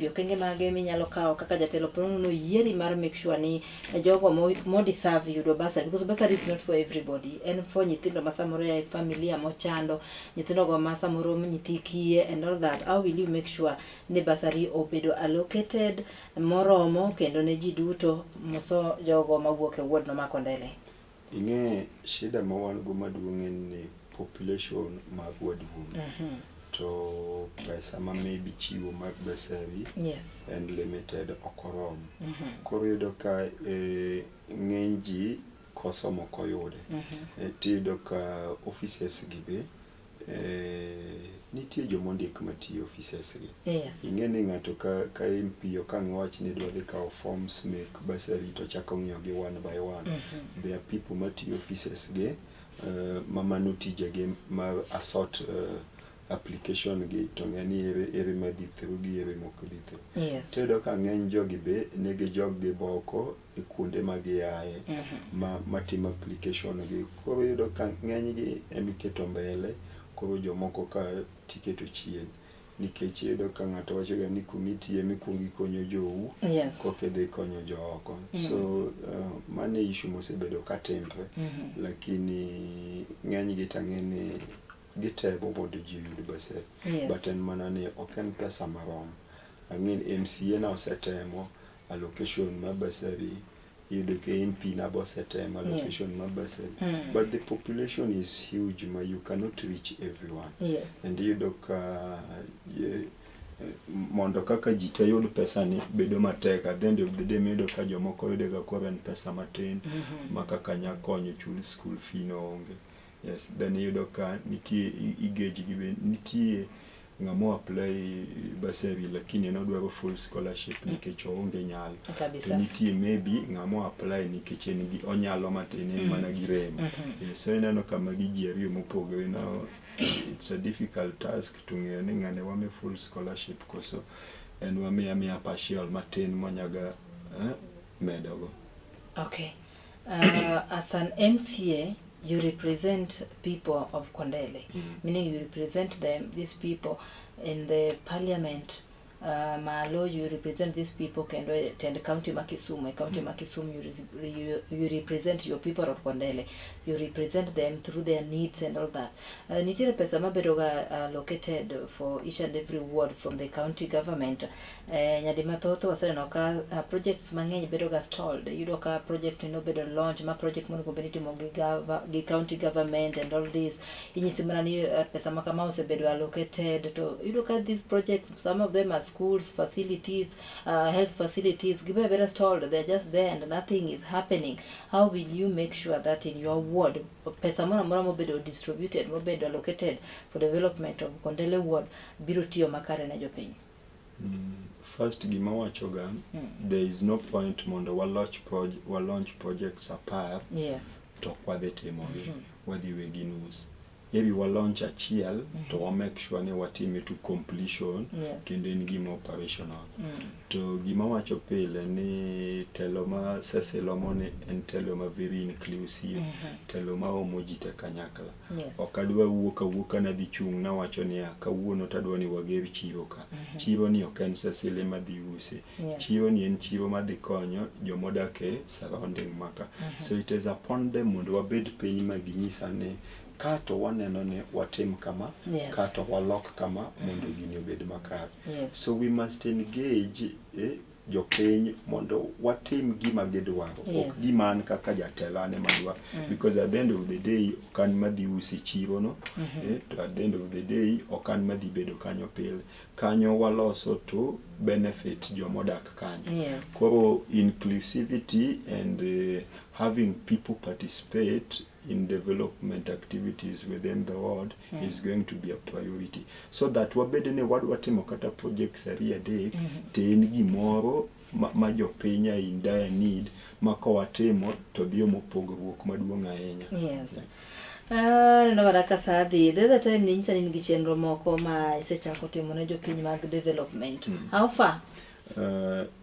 okenge mage minyalo kawo kaka jatelo prono no yieri mar make sure ni jogo mo deserve yudo bursary because bursary is not for everybody and for nyithindo masamoro ya familia mochando nyithindo go masamoro nyithi kiye and all that. How will you make sure ni bursary obedo allocated moromo kendo ne ji duto moso jogo mawuok e ward no Makondele? Ing'e shida ma wan go maduong' en ni population mag wadung to pesa ma maybe chiwo mag bursary and limited okorom. Koro yudo ka ng'eny ji koso moko yude. Tiyudo ka offices gi be nitie jomondik matiyo offices gi. Ing'e ni ng'ato ka MP okang' wach ni dwa dhi kawo forms mek bursary to chako ng'iyo gi one by one. There are people matiyo offices gi mamano tijegi mar assort application gi to ng'eni ere madhi through gi ere moko dhi through. Tiyudo ka ng'eny jogi be negi joggi boko e kuonde ma giaye matimo application gi. Koro yudo ka ng'eny gi emiketo mbele koro jomoko ka tiketo chien nikech yudo ka ng'ato wacho ga ni committee emikwongi konyo jou koke dhi konyo jooko. So mane issue mosebedo ka timre lakini ng'eny gi tang'eni gitemo mondo ji yud bursary but en mana ni ok en pesa marom. Ang'eni MCA na osetemo allocation ma bursary yudo ke MP na bosetemo allocation ma bursary but the population is huge ma you cannot reach everyone and yudo ka mondo kaka ji te yud pesa ni bedo matek. At the end of the day yudo ka jomoko yudo ga koro en pesa matin ma kaka nya konyo chul school fee no onge. Then yudo ka nitie igage gi nitie ngamo apply bursary lakini nodwaro full scholarship nikech oonge nyalo. To nitie maybe ngamo apply nikech en gi onyalo matin mana gi rem. So ineno kama gi ji ariyo mopogore now it's a difficult task to ng'eyo ni ng'ane wame full scholarship koso en wamiya partial matin monyaga medogo. Okay. As an MCA, you represent people of Kondele, meaning you represent them, these people in the parliament. Malo, you represent these people can attend County Makisumu. County Makisumu, you represent your people of Kondele. You represent them through their needs and all that. Nitire pesa mabedoga allocated for each and every ward from the county government. Nyadima toto wasana noka projects mangeny bedoga stalled. Yudoka project no bedo launch ma project mo community mo gi county government and all this. Inyisimana ni pesa makama ose bedo allocated to yudoka these projects. Some of them are schools, facilities, health facilities, give a very stalled. They're just there and nothing is happening. How will you make sure that in your ward, pesa mora mobedo distributed, mobedo allocated for development of Kondele ward, birutio makare na jopiny? First gima wachoga, there is no point mondo wa launch projects apart. Yes. To kwa the temo wadi wegi news. Maybe wa launch achiel to wa make sure ne watime to completion kendo en gima operational. To gima wacho pile ni telo ma seselomone en telo ma very inclusive, telo ma omojite kanyakla. Okadwa wuoka na dhi chung na wacho ni kawuono tadwa ni wager chiro ka. Chiro ni ok en sesele ma dhi use. Chiro ni en chiro ma dhi konyo jomodake surrounding maka. So it is upon them mondo wabed piny ma ginyisa ne kato waneno ne watim kama, kato walok kama mondo gini obed makare. So we must engage jopiny mondo watim gima gidwaro, ok gima an kaka jatelo ane madwa, because at the end of the day okan madhi usi chiro no, to at the end of the day okan madhi bedo kanyo pile. Kanyo waloso to benefit jomodak kanyo. Koro inclusivity and having people participate in development activities within the ward is going to be a priority, so that wabedene wadwatimo kata projects area day ten gimoro ma jopiny in dire need makowatimo to dhiyo mopogruok maduong' ahinya. No baraka sadi. The other time ninsa ningi chenro moko ma isechako timo ne jopiny mag development. How far?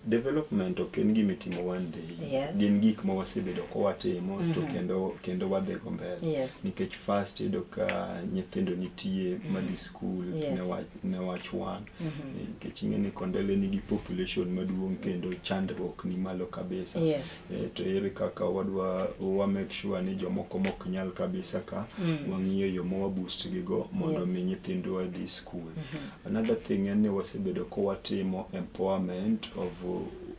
Development ok en gima itimo one day. Gin gik ma wasebedo kowatimo to kendo wadhigo mbele. Nikech first iyudo ka nyithindo nitie madhi school ne wach one. Nikech ing'eni Kondele nigi population maduong' kendo chandruok ni malo kabisa. To ere kaka wa make sure ni jomoko mok nyal kabisa ka wang'iyo yo ma waboost gigo mondo mi nyithindo wadhi school. Another thing en ni wasebedo kowatimo empowerment of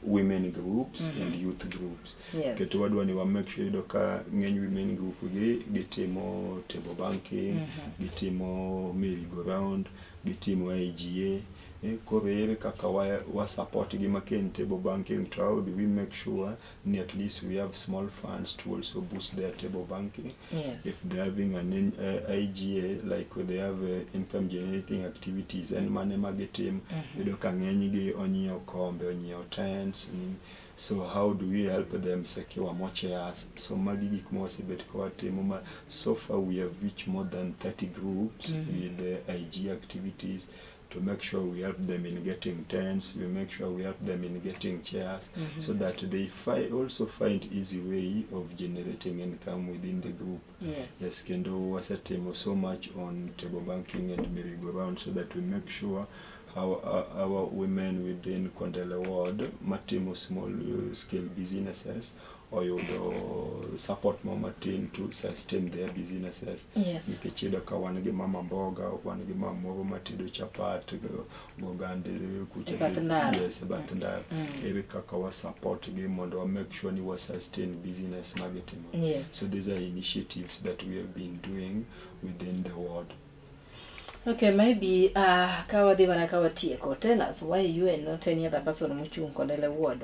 women groups and youth groups. Keto wadwa ni wa make sure ka ng'eny women group gitimo table banking, gitimo merry-go-round, gitimo IGA. Koro ere kaka wa support gima ken table banking, to how do we make sure ni at least we have small funds to also boost their table banking. If they're having an IGA, like they have income generating activities and mane magitim, yudo ka ng'eny gi onyiewo kombe, onyiewo tents. So how do we help them secure more chairs? So magi gik ma wasebet kawatimo. So far we have reached more than 30 groups with the IG activities, to make sure we help them in getting tents, we make sure we help them in getting chairs, so that they also find easy way of generating income within the group. Yes, kendo wasatimo so much on table banking and merry-go-round, so that we make sure our women within Kondele ward matimo small scale businesses or support more matin to sustain their businesses. Nikech iyudo ka wan gi mama mboga, wan gi mama moro matedo chapat, gogande kucha. Bath ndara. Ere kaka wa support gi mondo wa make sure ni wa sustain business magitimo. So these are initiatives that we have been doing within the ward. Okay, maybe kawadhi mana kawatieko. Tell us why you and not any other person muchung Kondele ward.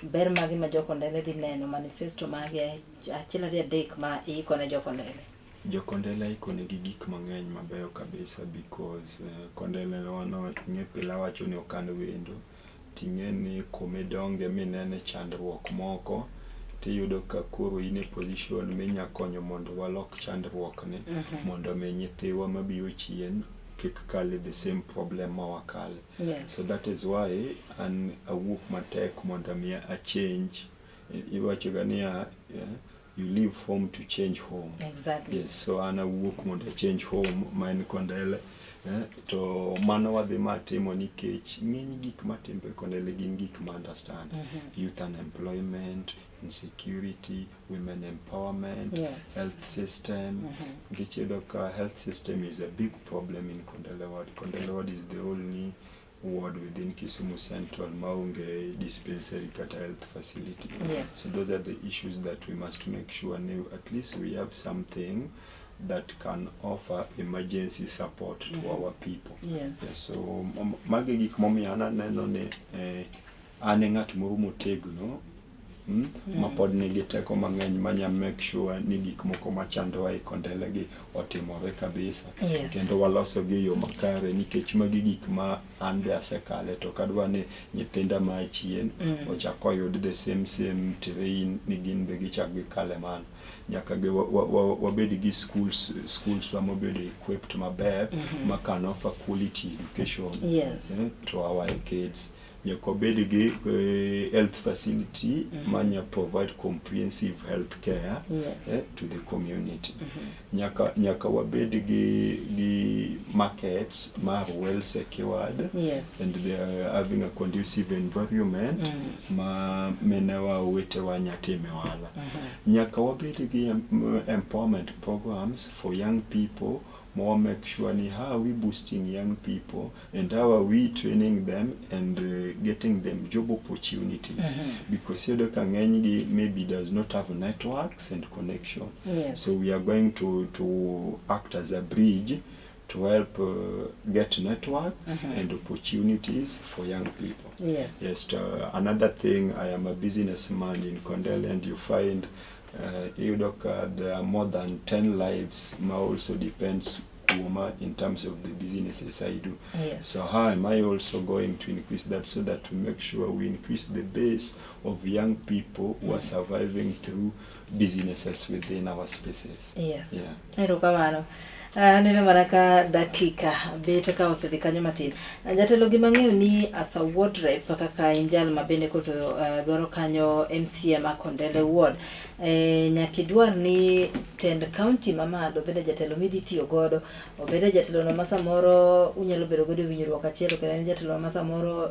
Ber magi ma jo Kondele dhi neno manifesto magi achiel ariyo adek ma iiko ne jo Kondele. Jokondela ikone gi gik mang'eny mabeyo kabisa because kondele wano ing'e pila wacho ni okan wendo. Ting'e ni kumidonge minene chandruok moko, tiyudo ka koro in e position minya konyo mondo walok chandruok ni, mondo mi nyithiwa mabiro chien kik kale the same problem ma wakale. So that is why an awuok matek mondo mi a change. Iwacho ga niya, you leave home to change home. Exactly. Yes, so an awuok mondo a change home maen Kondele. To mano wadhi matimo nikech ng'eny gik matimbe Kondele gin gik ma understand. Youth unemployment, insecurity, women empowerment, health system. Nikech yudo ka health system is a big problem in Kondele ward. Kondele ward is the only ward within Kisumu Central maunge dispensary kata health facility. So those are the issues that we must make sure now at least we have something that can offer emergency support to our people. So magi gik momiyo aneno ni ane ng'at moro motegno mapod nigi teko mang'eny manya make sure ni gik moko machandowa e Kondele gi otimore kabisa. Kendo waloso gi yo makare nikech magi gik ma an be asekale to kadwa ni nyithinda ma chien ochako yud the same terrain ni gin be gichak gikale man. Nyaka wabed gi schools wa mobedo equipped maber ma can offer quality education to our kids. Nyaka bed gi health facility manya provide comprehensive health care to the community. Nyaka wabed gi markets ma well secured and they are having a conducive environment ma menewa wetewa nyatime wala. Nyaka wabed gi empowerment programs for young people. More make sure ni how are we boosting young people and how are we training them and getting them job opportunities because you know maybe does not have networks and connection. So we are going to act as a bridge to help get networks and opportunities for young people. Another thing, I am a businessman in Kondele and you find there are more than 10 lives ma also depends in terms of the businesses I do. So how am I also going to increase that so that we make sure we increase the base of young people who are surviving through businesses within our spaces. Nene maraka dakika beta ka osedhi matin. Jatelo gi mang'eyo ni as a ward rep kaka injal mabende koto dwaro kanyo MCA ma Kondele ward. Nyakidwar ni tend county mamado bende jatelo midhi tiyo godo. Obede jatelo no masa moro unyalo bedo godo winjruok achiel kendo ni jatelo masa moro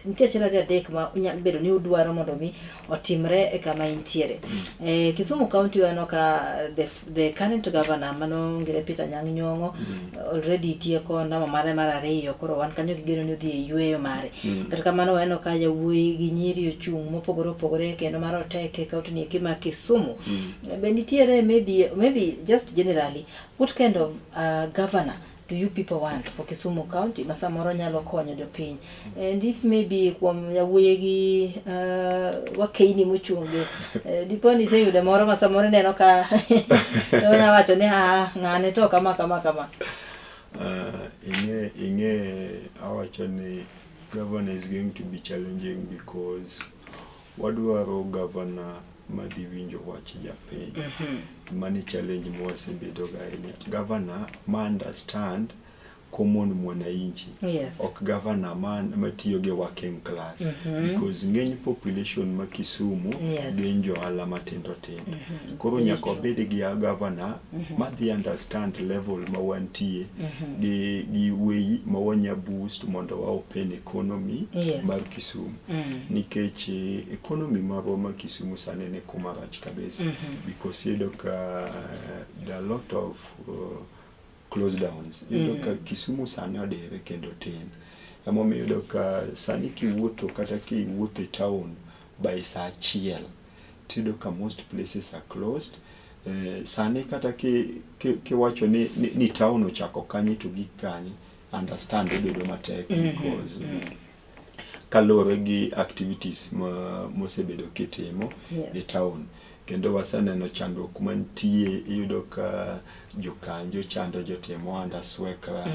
nitie achiel ariyo adek ma unyalo bedo ni udwaro mondo mi otimre e kama intiere. Kisumu county wano ka the current governor mano ngire Peter Anyang' Nyong'o already tieko ndama mare mar ariyo koro wan kanyo gigeno ni odhi e yweyo mare. Kata kamano waneno ka yawuoyi gi nyiri ochung' mopogore opogore kendo mar oteke kaunti ni kima Kisumu. Be nitiere maybe just generally what kind of governor do you people want for Kisumu County masamoro nyalo konyo jopiny? And if maybe kuom yawuoyi gi wakeini mochungi diponi se yude moro masamoro neno ka onya wacho ni ng'ane to kama inge awacho ni governor is going to be challenging because wadwaro governor madhi winjo wach japiny. Mani challenge mwasebedo ga ahinya. Governor ma understand common mwananchi. Ok governor man matiyo ge working class. Because ng'eny population ma Kisumu gin johala matindo tindo. Koro nyaka bed gi governor madhi understand level ma wantie gi way ma wanya boost mondo wa open economy mar Kisumu. Nikech economy ma Kisumu sani ne kumarach kabisa. Because there are a lot of close downs. Ka Kisumu sani odere kendo tin. Emo yudo ka sani kiwuotho kata kiwuotho e town by saa achiel tido ka most places are closed. Sani kata kiwacho ni town ochako kanyi to gi kanyi understand bedo matek because kalore gi activities mosebedo kitimo e town. kendo waseneno chandruok mantie, iyudo ka jokanjo chando jotimo andasweka,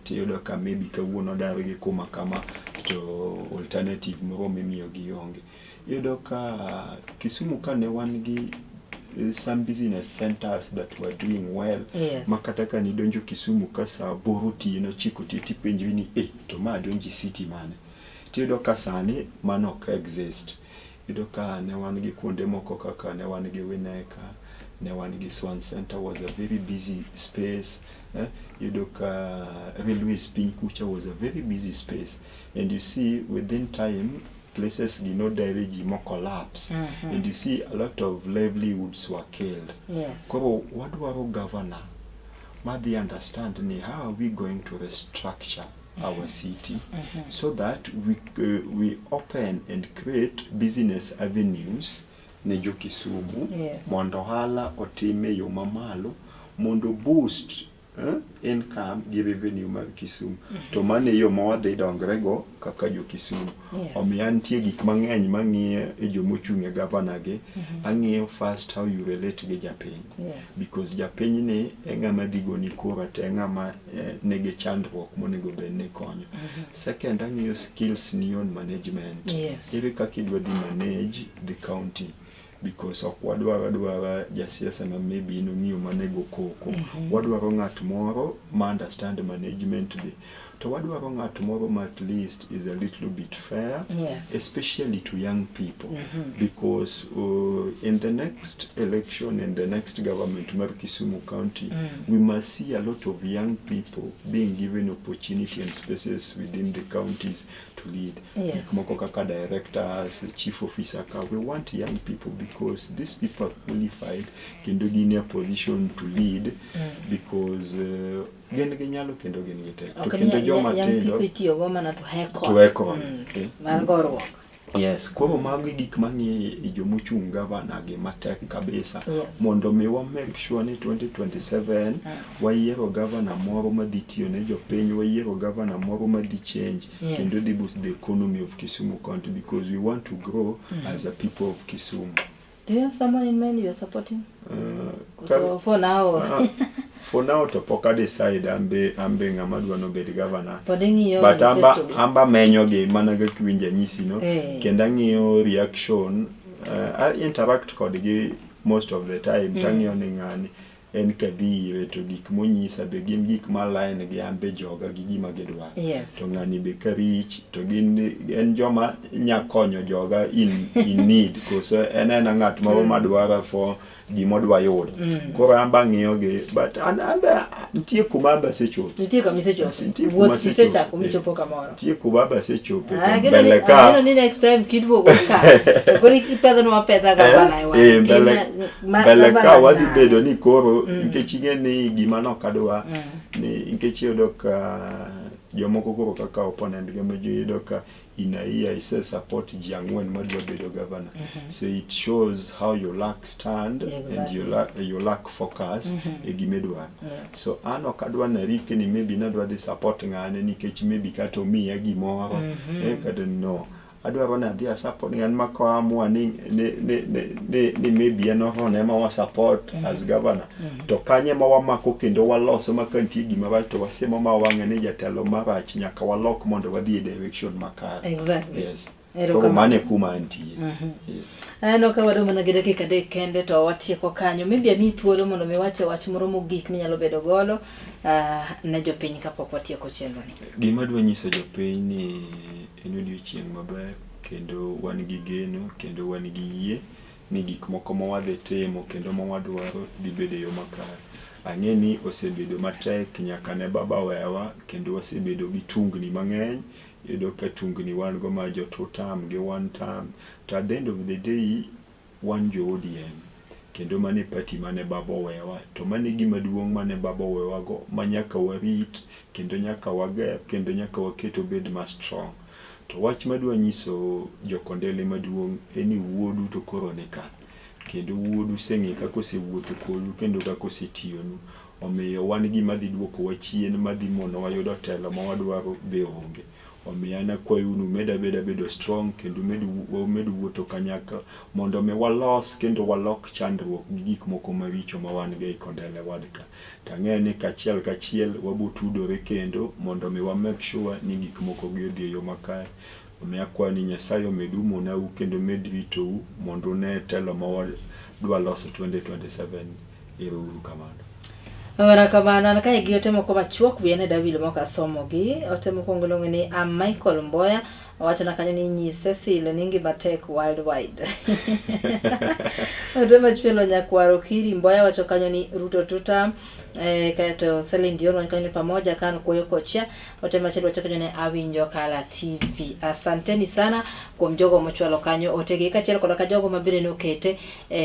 tiyudo ka maybe kawuono dar gi kuma kama to alternative moro mimiyo gi onge. Iyudo ka Kisumu ka ne wan gi some business centers that were doing well, makata ka nidonjo Kisumu ka saa boro otieno chiko tipenjri ni to ma donji city mane, tiyudo ka sani mano ok exist. Iyudo ka ne wan gi kuonde moko kaka ne wan gi Wineka, ne wan gi Swan Center was a very busy space. Iyudo ka Railways piny kucha was a very busy space, and you see within time places did not directly collapse, and you see a lot of livelihoods were killed. Koro wadwaro governor madhi understand ni how are we going to restructure our city so that we open and create business avenues ne jo Kisumu, mondo ohala otime yo mamalo, mondo boost income gi revenue mar Kisumu. To mane yo ma wadhi dongrego kaka jo Kisumu. Omiyo antie gik mang'eny mang'iyo e jo mochung' e governor gi. Ang'iyo first how you relate gi japiny. Because japiny ni e ng'ama dhi goni kura te ng'ama nigi chandruok monego bed ni konyo. Second, ang'iyo skills ni on management. Ere kaka idwa dhi manage the county. Because ok wadwara jasiasa ma maybe inong'iyo manego koko. Wadwaro ng'at moro ma understand management be. To wadwaro ng'at moro ma at least is a little bit fair, especially to young people. Because in the next election, in the next government mar Kisumu County, we must see a lot of young people being given opportunity and spaces within the counties to lead. Moko kaka directors, chief officer, we want young people because these people are qualified, kendo in a position to lead, because gen gi nyalo kendo gen gi teko. To kendo joma tindo itiyo go mana to heko. To heko. Mar gorruok. Yes, koro magi gik mang'e jo mochung' governor gi matek kabisa, mondo mi wa make sure ni 2027 wayiero governor moro madhi tiyo ne jopiny, wayiero governor moro madhi change, kendo dhi boost the economy of Kisumu County, because we want to grow as a people of Kisumu. Do you have someone in mind you are supporting? So for now, for now to poka decide ambe ng'ama dwa no bed governor. But amba menyo gi mana ga kwinja nyisi no, kendo ng'iyo reaction, I interact kod gi most of the time, tang'iyo ni ng'ani en kadhi to gik monyisa be gin gik ma line gi ambe joga gi gima gidwa. To ng'ani be karich to en joma nyakonyo joga in need, because en ng'at moro madwara for gimodwa yudo. Koro amba ng'iyo gi, but amba nitie kuma amba sechopo. Nitie kuma sechopo. Wuoth kisechako michopo kamoro. Nitie kuma amba sechopo. Mbele ka. Ano ni next time kidwo go ka. Koro ipedho nwa pedha gavana ewa. Mbele ka wadhi bedo ni koro nikech ing'e ni gima nokadwa ni nikech yudo ka jomoko koro kaka opponent gi yudo ka Inaia is a support ji ang'wen madwa bedo governor. So it shows how you lack stand and you lack focus e gimedwa. So ano kadwa na rike ni maybe nadwa dhi support ng'ane nikech maybe kato miya gimoro kata no. Adwaro na dhia support ng'an makoamua ni maybe enohone ma wa support as governor. To kanye ma wamako kendo waloso makantie gima ba to wasemo ma wang'e ni jatelo marach nyaka walok mondo wadhi e direction makare. Exactly. Yes. Koro mane kuma antie. No ka wado mana gi dakika adek kende to watieko kanyo. Maybe ami thuolo mondo mi wache wach moro mogik minyalo bedo golo ne jopiny kapok watieko chenro ni. Gima dwa nyiso jopiny ni en odiochieng' maber, kendo wan gi geno, kendo wan gi yie ni gik moko ma wadhi timo kendo ma wadwaro dhi bedo yo makare. Ang'e ni osebedo matek nyaka ne baba wewa, kendo wasebedo gi tungni mang'eny. Yudo ka tungni wan go ma jo 2 term gi 1 term. To at the end of the day, wan jo ODM. Kendo mane party mane baba wewa. To mane gima duong' mane baba wewa go manyaka warit, kendo nyaka wagep, kendo nyaka waketo bed ma strong. To wach madwa nyiso jokondele maduong' eni wuodu to koro nika. Kendo wuodu seng'e kako sewuotho kodu kendo kako setiyonu. Omiyo wan gima dhi duoko wa chien madhi mono wayudo telo ma wadwaro be onge. omiyo an akwayo unu bedo strong kendo medu wuotho kanyakla mondo mi walos kendo walok chandruok gi gik moko maricho ma wan go e Kondele wadka. Tang'eyo ni kachiel wabo tudore kendo mondo mi wa make sure ni gik moko gi odhi e yo makare. Omiyo akwayo ni Nyasaye omed umonau kendo med ritou mondo ne telo ma wadwa loso 2027. Ero uru kamano. Ora kamano ka igi otemo ko machuok wiene David moka somo gi otemo kongolo ni Michael Mboya wacho na kanyo ni nyise Cecil ningi batek worldwide. Otemo chwelo nyakwaro Kiri Mboya wacho kanyo ni Ruto tuta kato Celine Dion wacho kanyo ni pamoja kan koyo kocha. Otemo chwelo wacho kanyo ni Awinjo Kala TV. Asanteni sana kuom jogo mochwalo kanyo otegi kachiel koda ka jogo mabire no kete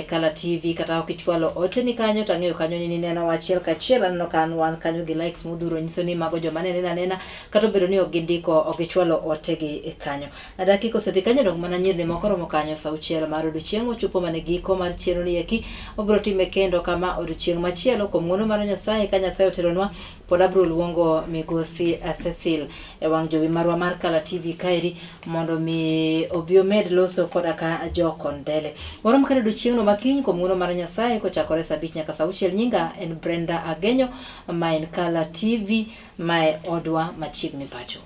Kala TV kata okichwalo oteni kanyo tang'eyo kanyo ni nena wachiel kachiel anno kan wan kanyo gi likes mudhuro nyiso ni mago joma nena kata bedo ni ogindiko ogichwalo otegi kanyo. Dakika osedhi kanyo dong mana nyirni moko romo kanyo saa auchiel mar odiochieng' ochopo mane giko mar chiero ni eki obiro time kendo kama odiochieng' machielo kuom ng'wono mar Nyasaye ka Nyasaye otelonwa pod abiro luongo migosi Cecil e wang' jowi marwa mar Kala TV kaeri mondo mi obi omed loso koda ka jo Kondele. Warom kane odiochieng' no makiny kuom ng'wono mar Nyasaye kochakore saa 5 nyaka saa 6. Nyinga en Brenda Agenyo ma en Kala TV ma odwa machiegni pacho.